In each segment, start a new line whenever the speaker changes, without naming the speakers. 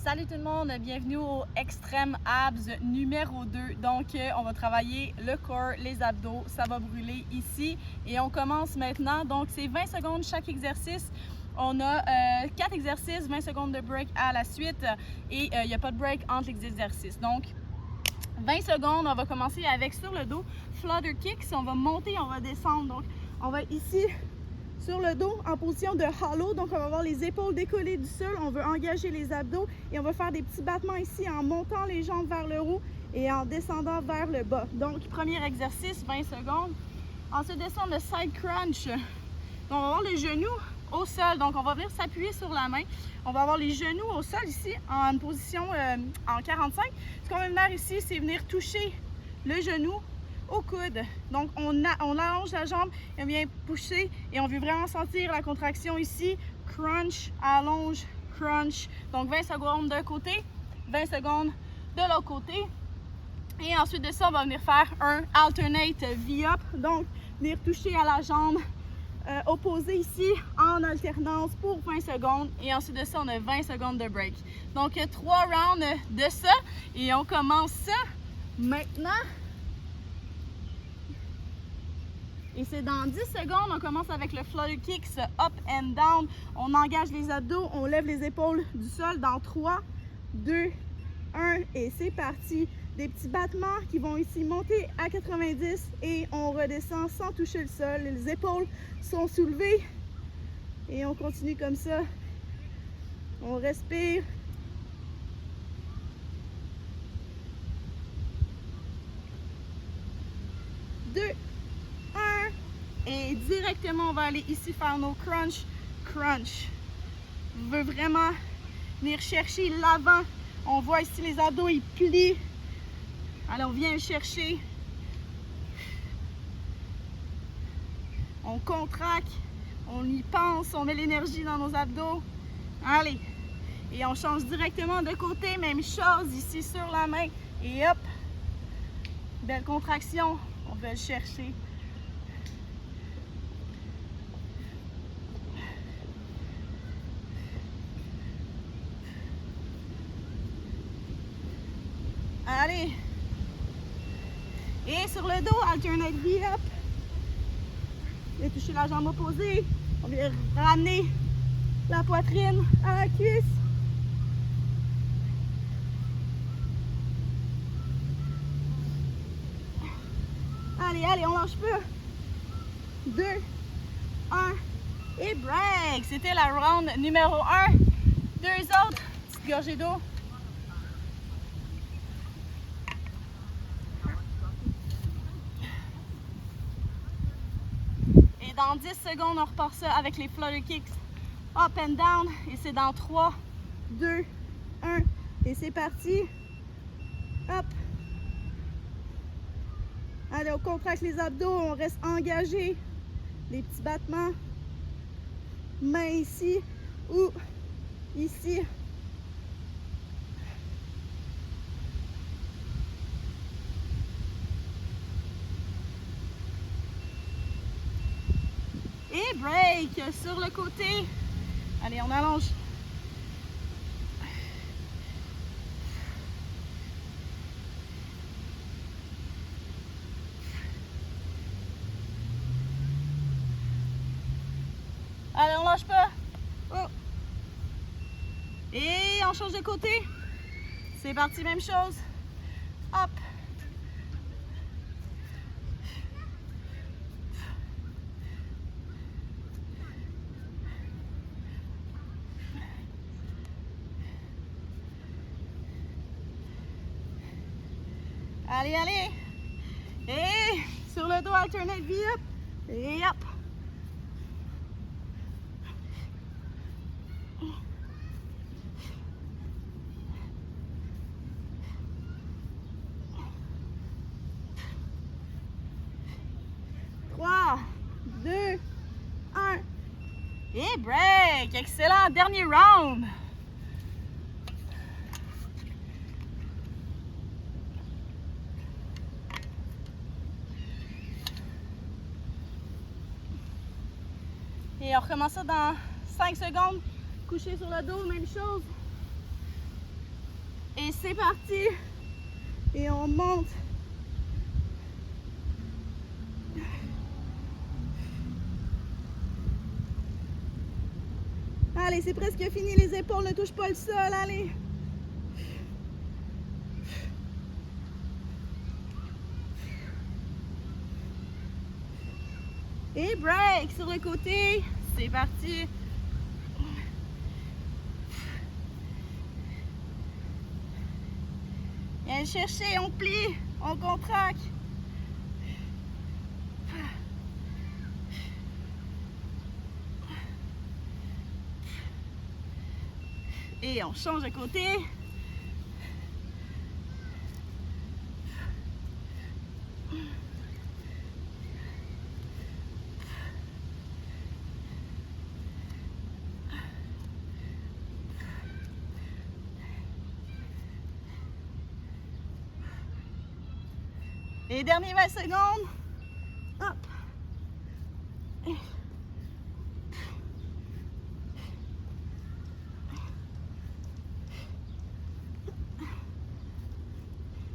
Salut tout le monde, bienvenue au Extreme Abs numéro 2. Donc, on va travailler le corps, les abdos, ça va brûler ici. Et on commence maintenant. Donc, c'est 20 secondes chaque exercice. On a 4 exercices, 20 secondes de break à la suite. Et il n'y a pas de break entre les exercices. Donc, 20 secondes, on va commencer avec sur le dos, flutter kicks. On va monter, on va descendre. Donc, on va ici sur le dos en position de hollow, donc on va avoir les épaules décollées du sol, on veut engager les abdos et on va faire des petits battements ici en montant les jambes vers le haut et en descendant vers le bas. Donc premier exercice, 20 secondes. Ensuite descendre le side crunch. Donc on va avoir les genoux au sol, donc on va venir s'appuyer sur la main. On va avoir les genoux au sol ici en position en 45. Ce qu'on va venir ici, c'est venir toucher le genou au coude. Donc on allonge la jambe et on vient pousser et on veut vraiment sentir la contraction ici. Crunch, allonge, crunch. Donc 20 secondes d'un côté, 20 secondes de l'autre côté. Et ensuite de ça, on va venir faire un alternate V-up. Donc venir toucher à la jambe opposée ici en alternance pour 20 secondes. Et ensuite de ça, on a 20 secondes de break. Donc 3 rounds de ça et on commence ça maintenant. Et c'est dans 10 secondes, on commence avec le flutter kicks up and down. On engage les abdos, on lève les épaules du sol dans 3, 2, 1 et c'est parti. Des petits battements qui vont ici monter à 90 et on redescend sans toucher le sol. Les épaules sont soulevées et on continue comme ça. On respire. Et directement, on va aller ici faire nos crunch, crunch. On veut vraiment venir chercher l'avant. On voit ici les abdos, ils plient. Alors, on vient le chercher. On contracte, on y pense, on met l'énergie dans nos abdos. Allez. Et on change directement de côté, même chose ici sur la main. Et hop, belle contraction, on va le chercher. Allez. Et sur le dos, alternate V-up. On vient toucher la jambe opposée. On vient ramener la poitrine à la cuisse. Allez, allez, on lâche pas. 2, 1 et break. C'était la round numéro 1. Deux autres. Petite gorgée d'eau. Dans 10 secondes, on repart ça avec les flutter kicks up and down. Et c'est dans 3, 2, 1. Et c'est parti. Hop. Allez, on contracte les abdos, on reste engagé. Les petits battements. Main ici ou ici. Et break sur le côté. Allez, on allonge. Allez, on lâche pas. Oh. Et on change de côté. C'est parti, même chose. Hop. Allez, allez. Et sur le dos, alternate V-up. Et hop. Trois, 2, 1. Et break. Excellent. Dernier round. Et on recommence ça dans 5 secondes. Couché sur le dos, même chose. Et c'est parti. Et on monte. Allez, c'est presque fini. Les épaules ne touchent pas le sol. Allez. Et break sur le côté. C'est parti. Viens chercher, on plie, on contracte. Et on change de côté. Et dernier 20 secondes. Hop.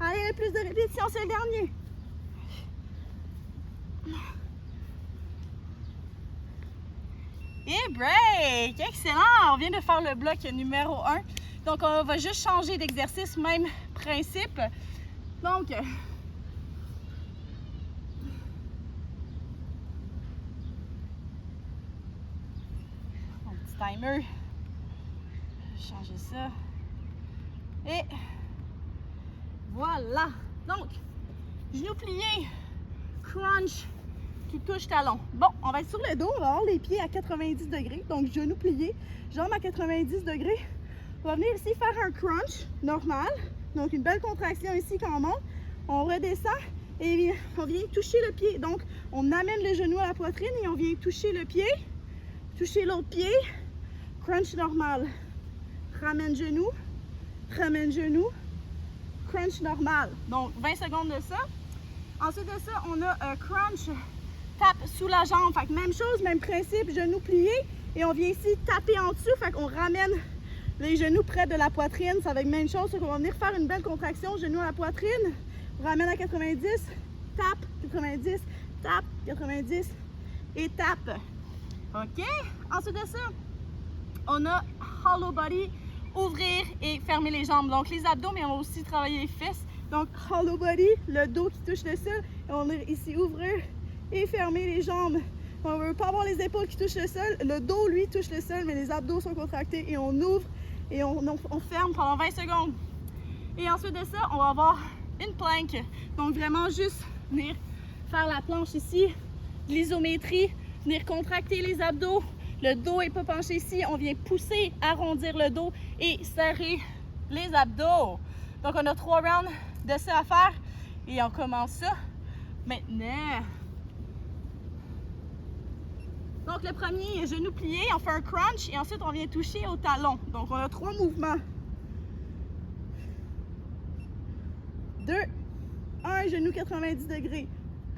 Allez, le plus de répétitions, c'est le dernier. Et break! Excellent! On vient de faire le bloc numéro 1. Donc, on va juste changer d'exercice, même principe. Donc, mon petit timer. Je vais changer ça. Et voilà! Donc, genoux pliés, crunch qui touche talon. Bon, on va être sur le dos, on va avoir les pieds à 90 degrés, donc genoux pliés, jambes à 90 degrés. On va venir ici faire un crunch normal, donc une belle contraction ici quand on monte. On redescend et on vient toucher le pied. Donc, on amène le genou à la poitrine et on vient toucher le pied, toucher l'autre pied, crunch normal. Ramène genou, crunch normal. Donc, 20 secondes de ça. Ensuite de ça, on a un crunch, tape sous la jambe. Fait que même chose, même principe, genoux pliés. Et on vient ici taper en dessous. Fait qu'on ramène les genoux près de la poitrine. Ça va être même chose. On va venir faire une belle contraction, genou à la poitrine. On ramène à 90, tape, 90, tape, 90 et tape. OK? Ensuite de ça, on a hollow body, ouvrir et fermer les jambes. Donc les abdos, mais on va aussi travailler les fesses. Donc hollow body, le dos qui touche le sol. Et on va ici ouvrir et fermer les jambes. On ne veut pas avoir les épaules qui touchent le sol. Le dos, lui, touche le sol, mais les abdos sont contractés et on ouvre et on ferme pendant 20 secondes. Et ensuite de ça, on va avoir une planche. Donc vraiment juste venir faire la planche ici, l'isométrie, venir contracter les abdos. Le dos n'est pas penché ici. On vient pousser, arrondir le dos et serrer les abdos. Donc on a 3 rounds de ça à faire et on commence ça maintenant. Donc le premier, genou plié, on fait un crunch et ensuite on vient toucher au talon. Donc on a 3 mouvements. 2, 1, genou 90 degrés.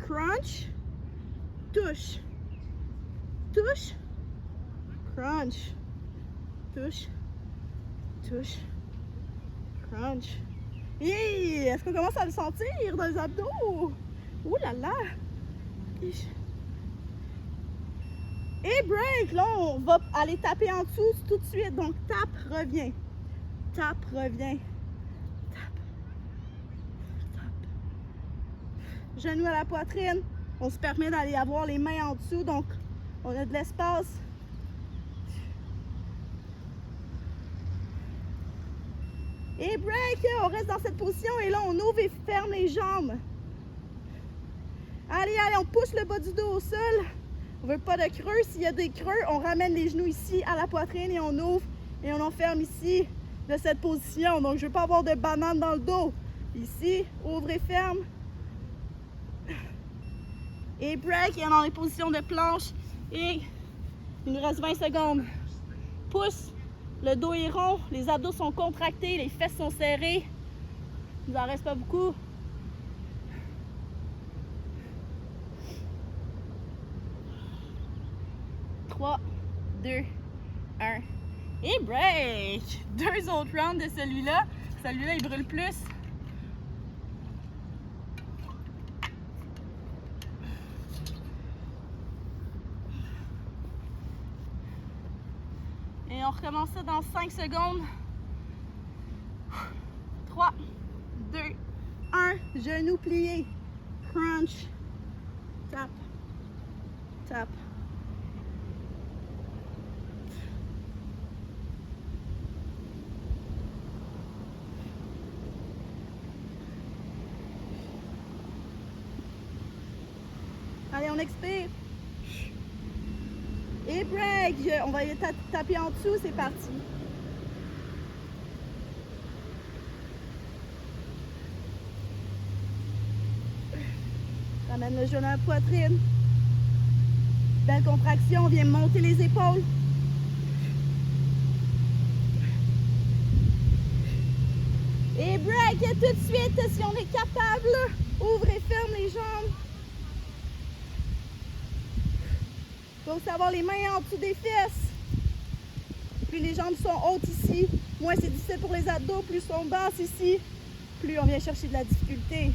Crunch, touche, touche, crunch, touche, touche, crunch. Et est-ce qu'on commence à le sentir dans les abdos? Ouh là là! Et break! Là, on va aller taper en dessous tout de suite. Donc, tape, reviens. Tape, reviens. Tape. Tape. Genou à la poitrine. On se permet d'aller avoir les mains en dessous. Donc, on a de l'espace. Et break! On reste dans cette position. Et là, on ouvre et ferme les jambes. Allez, allez, on pousse le bas du dos au sol. On ne veut pas de creux. S'il y a des creux, on ramène les genoux ici à la poitrine et on ouvre et on enferme ici de cette position. Donc, je ne veux pas avoir de banane dans le dos. Ici, ouvre et ferme. Et break, et dans les positions de planche. Et il nous reste 20 secondes. Pousse, le dos est rond, les abdos sont contractés, les fesses sont serrées. Il nous en reste pas beaucoup. 3, 2, 1 et break! 2 autres rounds de celui-là. Celui-là, il brûle plus. Et on recommence ça dans 5 secondes. 3, 2, 1. Genou plié. Crunch. Tap. Tap. Allez, on expire. Et break. On va taper en dessous, c'est parti. Ramène le genou à la poitrine. Belle contraction, on vient monter les épaules. Et break tout de suite si on est capable. Ouvre et ferme les jambes. Il faut aussi avoir les mains en dessous des fesses. Plus les jambes sont hautes ici, moins c'est difficile pour les abdos. Plus sont basses ici, plus on vient chercher de la difficulté.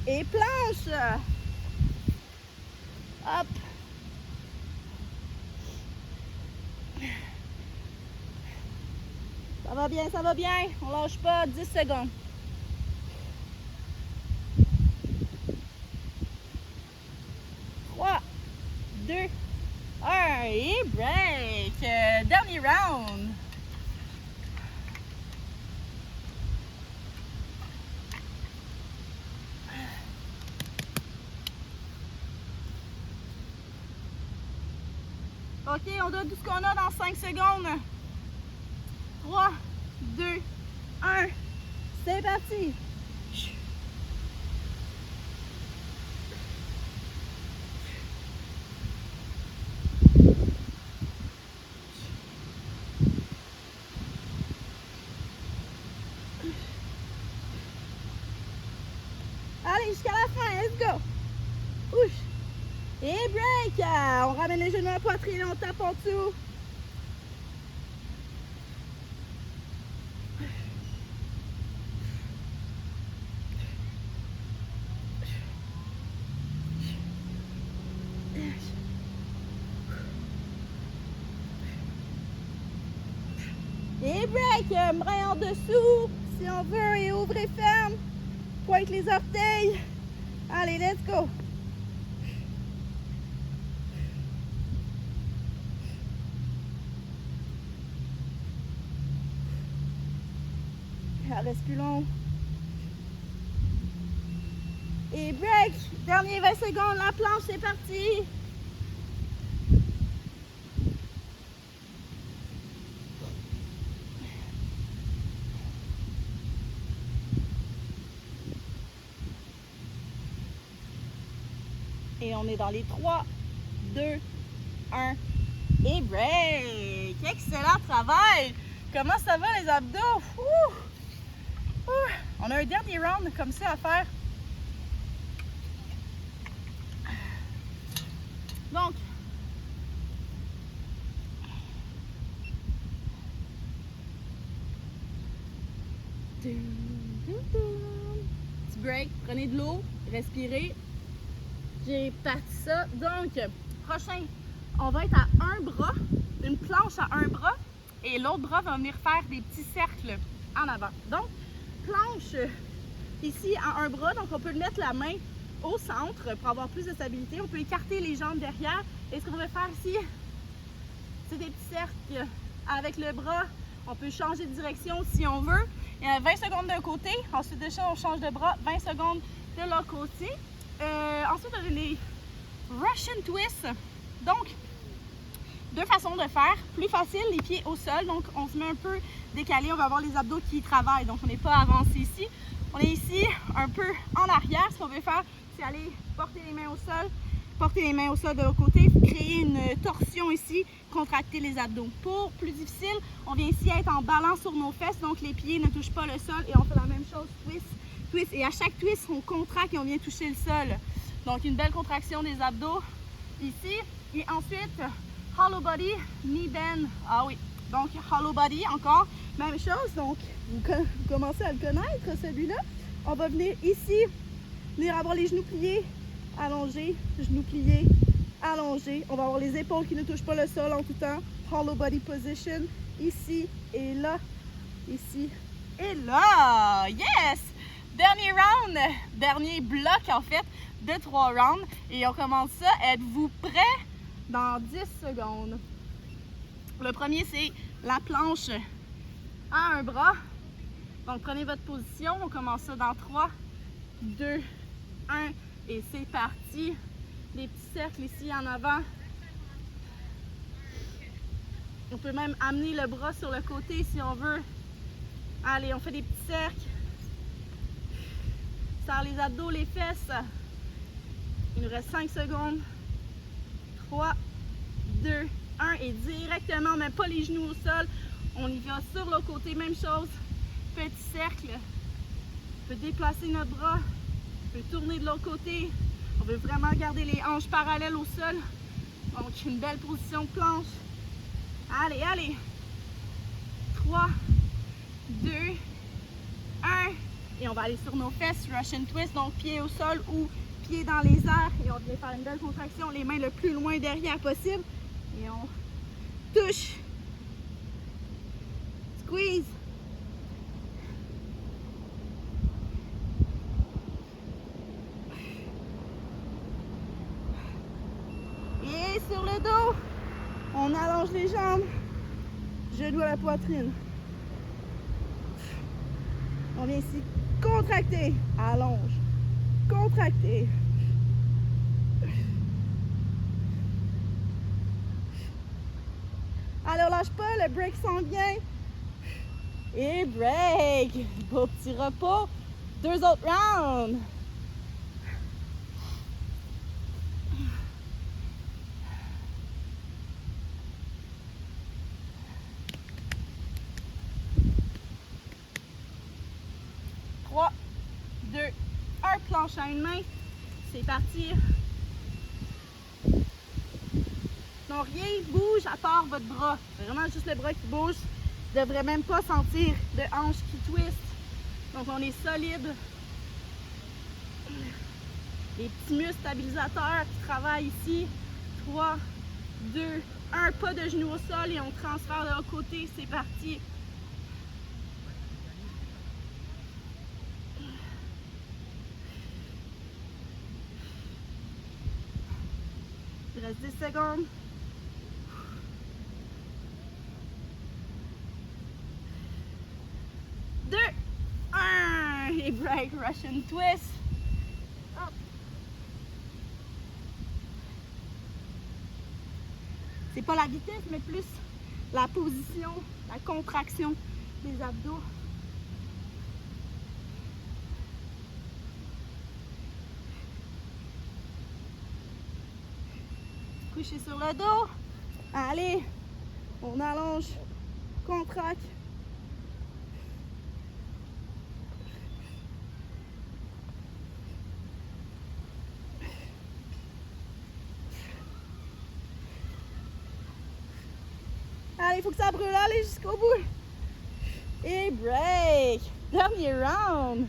Et planche. Hop. Ça va bien, ça va bien. On lâche pas, 10 secondes. Et break. Dernier round. OK, on donne tout ce qu'on a dans 5 secondes. 3, 2, 1. C'est parti. Allez, jusqu'à la fin, let's go. Ouch. Et break. On ramène les genoux à la poitrine, on tape en dessous. Et break, bras en dessous, si on veut, et ouvre et ferme. Pointe les orteils. Allez, let's go. Reste plus long. Et break. Dernier 20 secondes, la planche, c'est parti. Et on est dans les 3, 2, 1 et break. Excellent travail. Comment ça va les abdos? Ouh. Ouh. On a un dernier round comme ça à faire. Donc, petit break, prenez de l'eau, respirez. J'ai parti ça. Donc, prochain, on va être à un bras, une planche à un bras, et l'autre bras va venir faire des petits cercles en avant. Donc, planche ici à un bras, donc on peut mettre la main au centre pour avoir plus de stabilité. On peut écarter les jambes derrière. Et ce qu'on va faire ici, c'est des petits cercles avec le bras. On peut changer de direction si on veut. Il y a 20 secondes d'un côté. Ensuite de ça, on change de bras. 20 secondes de l'autre côté. Ensuite, on a les Russian twists. Donc, deux façons de faire. Plus facile, les pieds au sol. Donc, on se met un peu décalé. On va avoir les abdos qui travaillent. Donc, on n'est pas avancé ici. On est ici un peu en arrière. Ce qu'on veut faire, c'est aller porter les mains au sol. Porter les mains au sol de l'autre côté. Créer une torsion ici. Contracter les abdos. Pour plus difficile, on vient ici être en balance sur nos fesses. Donc, les pieds ne touchent pas le sol. Et on fait la même chose. Twist. Twist. Et à chaque twist, on contracte et on vient toucher le sol. Donc, une belle contraction des abdos ici. Et ensuite, hollow body, knee bend. Ah oui, Donc, hollow body encore. Même chose, donc vous commencez à le connaître, celui-là. On va venir ici, venir avoir les genoux pliés, allongés, genoux pliés, allongés. On va avoir les épaules qui ne touchent pas le sol en tout temps. Hollow body position, ici et là, ici et là. Yes! Dernier round, dernier bloc en fait de 3 rounds. Et on commence ça. Êtes-vous prêts? Dans 10 secondes. Le premier, c'est la planche à un bras. Donc, prenez votre position. On commence ça dans 3, 2, 1. Et c'est parti. Des petits cercles ici en avant. On peut même amener le bras sur le côté si on veut. Allez, on fait des petits cercles. Serre les abdos, les fesses. Il nous reste 5 secondes. 3, 2, 1. Et directement, même pas les genoux au sol. On y va sur le côté, même chose. Petit cercle. On peut déplacer notre bras. On peut tourner de l'autre côté. On veut vraiment garder les hanches parallèles au sol. Donc, une belle position de planche. Allez, allez. 3, 2, 1. Et on va aller sur nos fesses, Russian twist, donc pied au sol ou pied dans les airs. Et on vient faire une belle contraction, les mains le plus loin derrière possible. Et on touche. Squeeze. Et sur le dos, on allonge les jambes, genoux à la poitrine. On vient ici contracter, allonge, contracter. Alors lâche pas, le break s'en vient. Et break. Beau petit repos. 2 autres rounds. Trois, 2, 1, planche à une main. C'est parti. Donc rien bouge à part votre bras. C'est vraiment juste le bras qui bouge. Vous ne devrez même pas sentir de hanche qui twist. Donc on est solide. Les petits muscles stabilisateurs qui travaillent ici. 3, 2, 1. Pas de genoux au sol et on transfère de l'autre côté. C'est parti. Il reste 10 secondes. 2, 1. Et break, Russian twist. Hop. C'est pas la vitesse, mais plus la position, la contraction des abdos. Coucher sur le dos. Allez, on allonge, contracte. Allez, il faut que ça brûle, allez jusqu'au bout. Et break. Dernier round.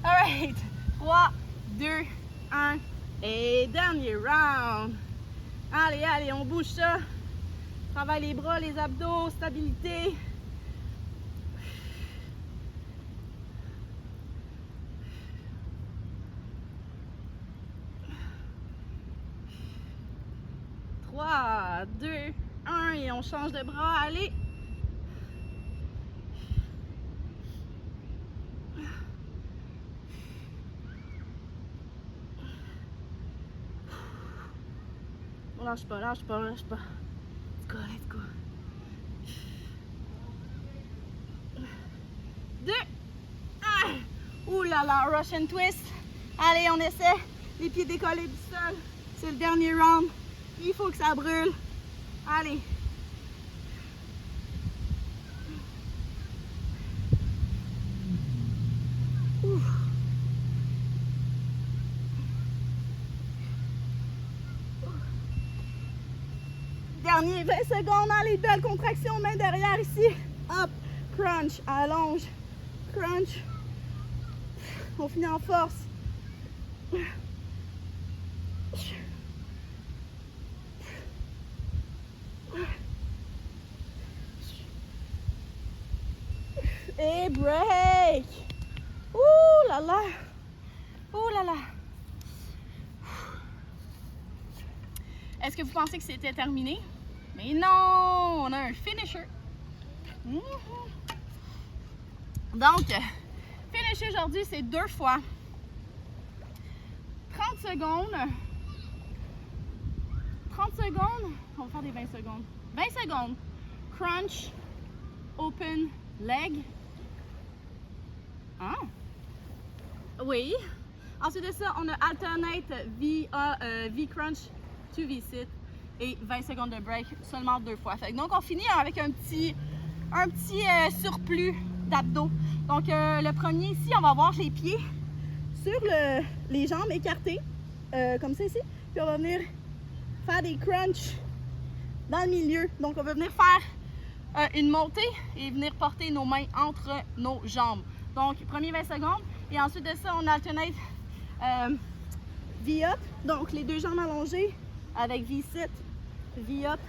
Alright. 3, 2, 1. Et dernier round. Allez, allez, on bouge ça. Travaille les bras, les abdos, stabilité. Trois, 2, 1 et on change de bras. Allez. Lâche pas, lâche pas, lâche pas. Let's go, let's go. 2, 1. Ouh là là, Russian twist. Allez, on essaie. Les pieds décollés du sol. C'est le dernier round. Il faut que ça brûle. Allez. Dernier 20 secondes. Allez, belle contraction, main derrière ici. Hop, crunch, allonge, crunch. On finit en force. Et break. Ouh là là. Ouh là là. Est-ce que vous pensez que c'était terminé? Mais non, on a un finisher. Donc, finisher aujourd'hui, c'est 2 fois 30 secondes. 30 secondes. On va faire des 20 secondes. 20 secondes. Crunch, open, leg. Ah. Oui. Ensuite de ça, on a alternate V-crunch to V-sit et 20 secondes de break seulement 2 fois. Fait que donc, on finit avec un petit surplus d'abdos. Donc, le premier ici, on va avoir les pieds sur les jambes écartées, comme ça ici. Puis, on va venir faire des crunchs dans le milieu. Donc, on va venir faire une montée et venir porter nos mains entre nos jambes. Donc, premier 20 secondes. Et ensuite de ça, on alternate V-up. Donc, les 2 jambes allongées avec V-sit, V-up,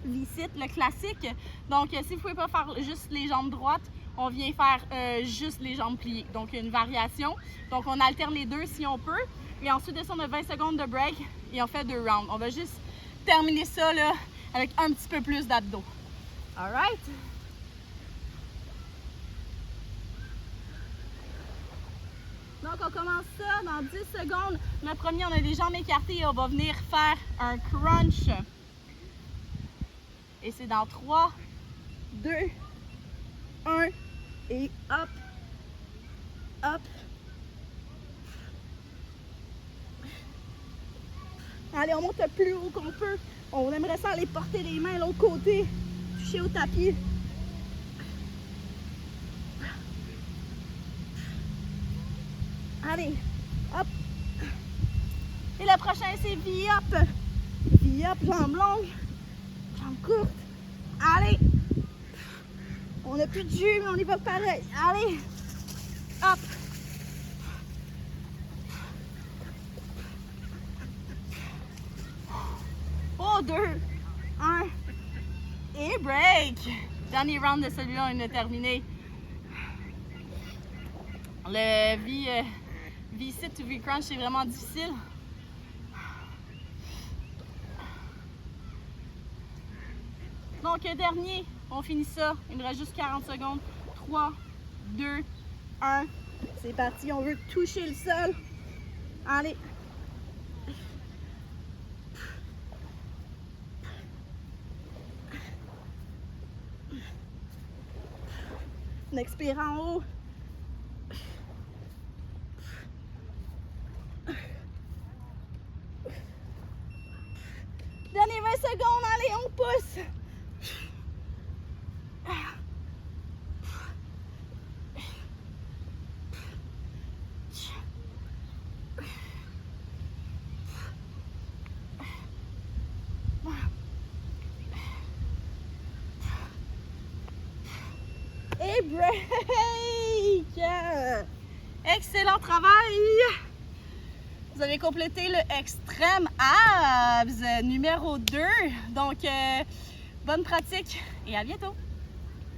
V-sit, le classique. Donc, si vous ne pouvez pas faire juste les jambes droites, on vient faire juste les jambes pliées. Donc, une variation. Donc, on alterne les 2 si on peut. Et ensuite de ça, on a 20 secondes de break et on fait 2 rounds. On va juste terminer ça là, avec un petit peu plus d'abdos. All right? Donc, on commence ça dans 10 secondes. Le premier, on a les jambes écartées et on va venir faire un crunch. Et c'est dans 3, 2, 1 et hop, hop. Allez, on monte le plus haut qu'on peut. On aimerait ça aller porter les mains de l'autre côté, toucher au tapis. Allez, hop. Et le prochain, c'est V-up. V-up, jambes longues, jambes courtes. Allez. On n'a plus de jus, mais on y va pareil. Allez. Hop. Oh, 2, 1. Et break. Dernier round de celui-là, on a terminé. Le V-sit ou V-crunch, c'est vraiment difficile. Donc, dernier, on finit ça. Il nous reste juste 40 secondes. 3, 2, 1. C'est parti, on veut toucher le sol. Allez. On expire en haut. Dernier 20 secondes, allez, on pousse. Et break! Excellent travail! Vous avez complété le extrême abs numéro 2. Donc, bonne pratique et à bientôt!